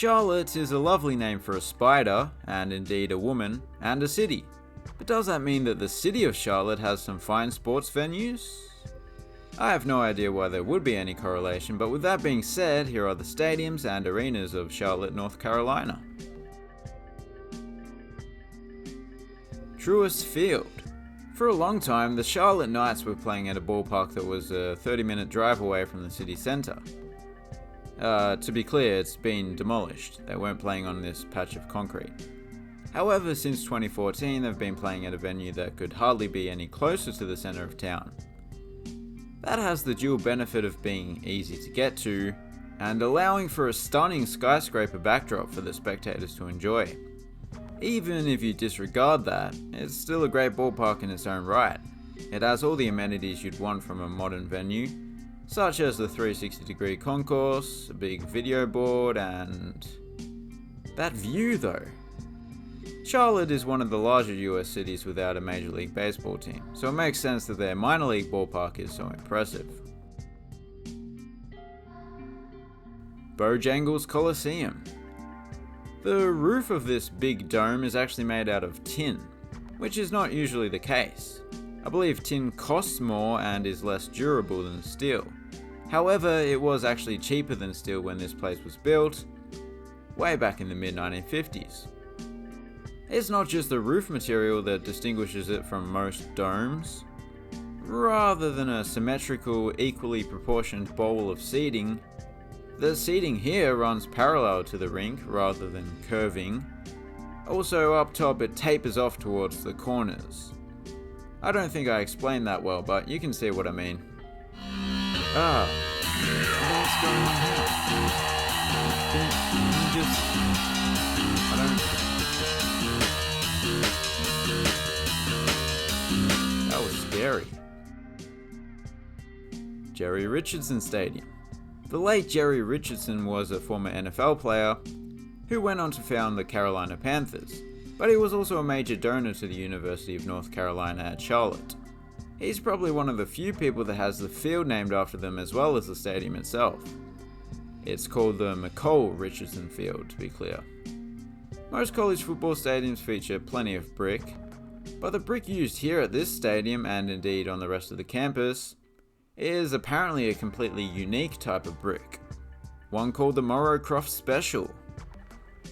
Charlotte is a lovely name for a spider, and indeed a woman, and a city. But does that mean that the city of Charlotte has some fine sports venues? I have no idea why there would be any correlation, but with that being said, here are the stadiums and arenas of Charlotte, North Carolina. Truist Field. For a long time, the Charlotte Knights were playing at a ballpark that was a 30-minute drive away from the city centre. To be clear, it's been demolished. They weren't playing on this patch of concrete. However, since 2014, they've been playing at a venue that could hardly be any closer to the centre of town. That has the dual benefit of being easy to get to, and allowing for a stunning skyscraper backdrop for the spectators to enjoy. Even if you disregard that, it's still a great ballpark in its own right. It has all the amenities you'd want from a modern venue, such as the 360-degree concourse, a big video board, and that view though. Charlotte is one of the larger US cities without a Major League Baseball team, so it makes sense that their minor league ballpark is so impressive. Bojangles Coliseum. The roof of this big dome is actually made out of tin, which is not usually the case. I believe tin costs more and is less durable than steel. However, it was actually cheaper than steel when this place was built, way back in the mid-1950s. It's not just the roof material that distinguishes it from most domes. Rather than a symmetrical, equally proportioned bowl of seating, the seating here runs parallel to the rink rather than curving. Also, up top it tapers off towards the corners. I don't think I explained that well, but you can see what I mean. What's going on here? Can you just... That was scary. Jerry Richardson Stadium. The late Jerry Richardson was a former NFL player who went on to found the Carolina Panthers, but he was also a major donor to the University of North Carolina at Charlotte. He's probably one of the few people that has the field named after them as well as the stadium itself. It's called the McCall Richardson Field, to be clear. Most college football stadiums feature plenty of brick, but the brick used here at this stadium, and indeed on the rest of the campus, is apparently a completely unique type of brick. One called the Morrowcroft Special.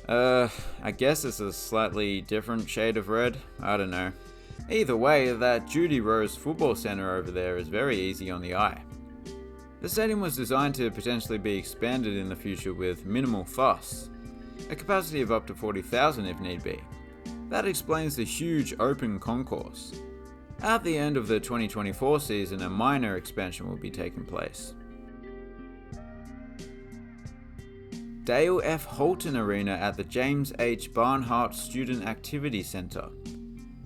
I guess it's a slightly different shade of red, I don't know. Either way, that Judy Rose Football Center over there is very easy on the eye. The stadium was designed to potentially be expanded in the future with minimal fuss, a capacity of up to 40,000 if need be. That explains the huge open concourse. At the end of the 2024 season, a minor expansion will be taking place. Dale F. Holton Arena at the James H. Barnhart Student Activity Center.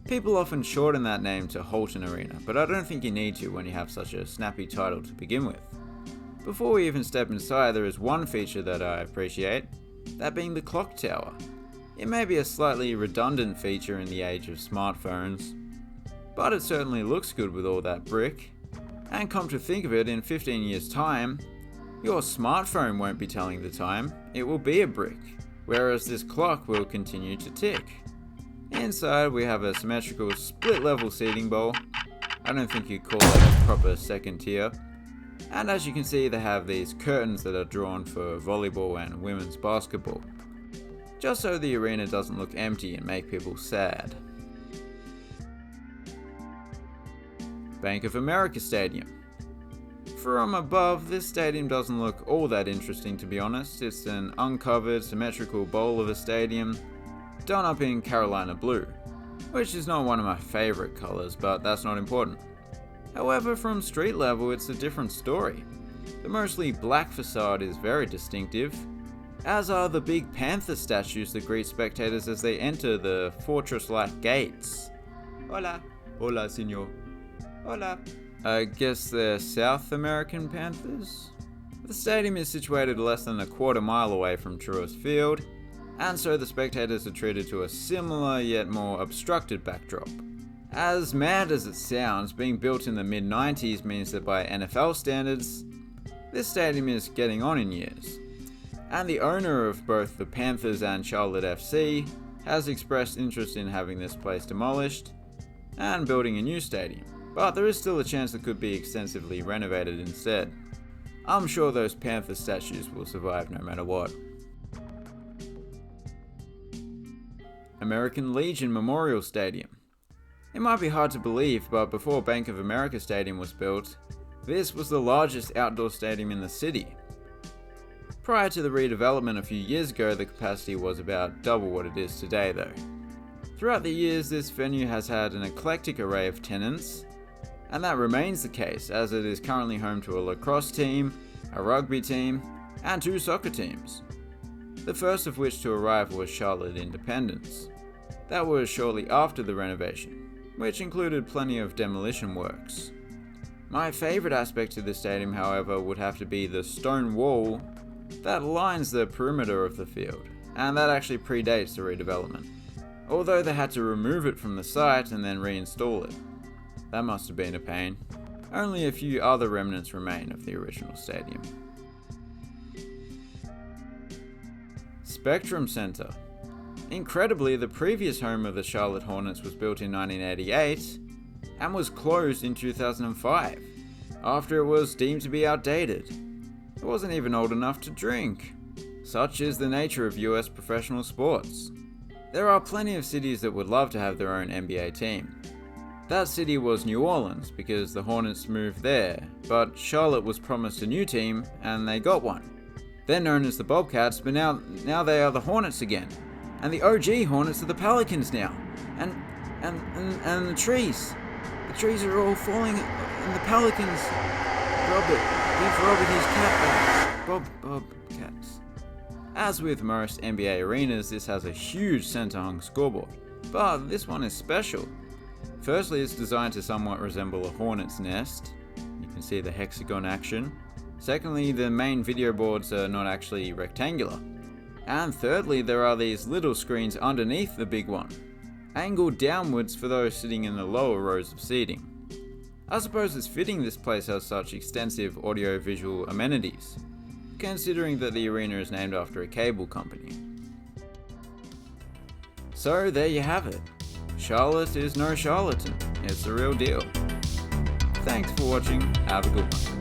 People often shorten that name to Holton Arena, but I don't think you need to when you have such a snappy title to begin with. Before we even step inside, there is one feature that I appreciate, that being the clock tower. It may be a slightly redundant feature in the age of smartphones, but it certainly looks good with all that brick. And come to think of it, in 15 years' time, your smartphone won't be telling the time, it will be a brick, whereas this clock will continue to tick. Inside we have a symmetrical split-level seating bowl. I don't think you'd call that a proper second tier. And as you can see, they have these curtains that are drawn for volleyball and women's basketball, just so the arena doesn't look empty and make people sad. Bank of America Stadium. From above, this stadium doesn't look all that interesting, to be honest. It's an uncovered, symmetrical bowl of a stadium, done up in Carolina blue, which is not one of my favourite colours, but that's not important. However, from street level, it's a different story. The mostly black facade is very distinctive, as are the big panther statues that greet spectators as they enter the fortress-like gates. Hola. Hola, señor. Hola. I guess they're South American panthers? The stadium is situated less than a quarter mile away from Truist Field, and so the spectators are treated to a similar yet more obstructed backdrop. As mad as it sounds, being built in the mid-90s means that by NFL standards, this stadium is getting on in years. and the owner of both the Panthers and Charlotte FC has expressed interest in having this place demolished and building a new stadium, but there is still a chance it could be extensively renovated instead. I'm sure those Panther statues will survive no matter what. American Legion Memorial Stadium. It might be hard to believe, but before Bank of America Stadium was built, this was the largest outdoor stadium in the city. Prior to the redevelopment a few years ago, the capacity was about double what it is today though. Throughout the years, this venue has had an eclectic array of tenants, and that remains the case as it is currently home to a lacrosse team, a rugby team, and 2 soccer teams. The first of which to arrive was Charlotte Independence. That was shortly after the renovation, which included plenty of demolition works. My favourite aspect to the stadium, however, would have to be the stone wall that lines the perimeter of the field, and that actually predates the redevelopment, although they had to remove it from the site and then reinstall it. That must have been a pain. Only a few other remnants remain of the original stadium. Spectrum Center. Incredibly, the previous home of the Charlotte Hornets was built in 1988 and was closed in 2005 after it was deemed to be outdated. It wasn't even old enough to drink. Such is the nature of US professional sports. There are plenty of cities that would love to have their own NBA team. That city was New Orleans because the Hornets moved there, but Charlotte was promised a new team and they got one. They're known as the Bobcats, but now they are the Hornets again. And the OG Hornets are the Pelicans now. And the trees. The trees are all falling and the Pelicans. Robert, give Robert his cat back. Bobcats. As with most NBA arenas, this has a huge center-hung scoreboard. But this one is special. Firstly, it's designed to somewhat resemble a hornet's nest. You can see the hexagon action. Secondly, the main video boards are not actually rectangular. And thirdly, there are these little screens underneath the big one, angled downwards for those sitting in the lower rows of seating. I suppose it's fitting this place has such extensive audio-visual amenities, considering that the arena is named after a cable company. So there you have it. Charlotte is no charlatan, it's the real deal. Thanks for watching, have a good one.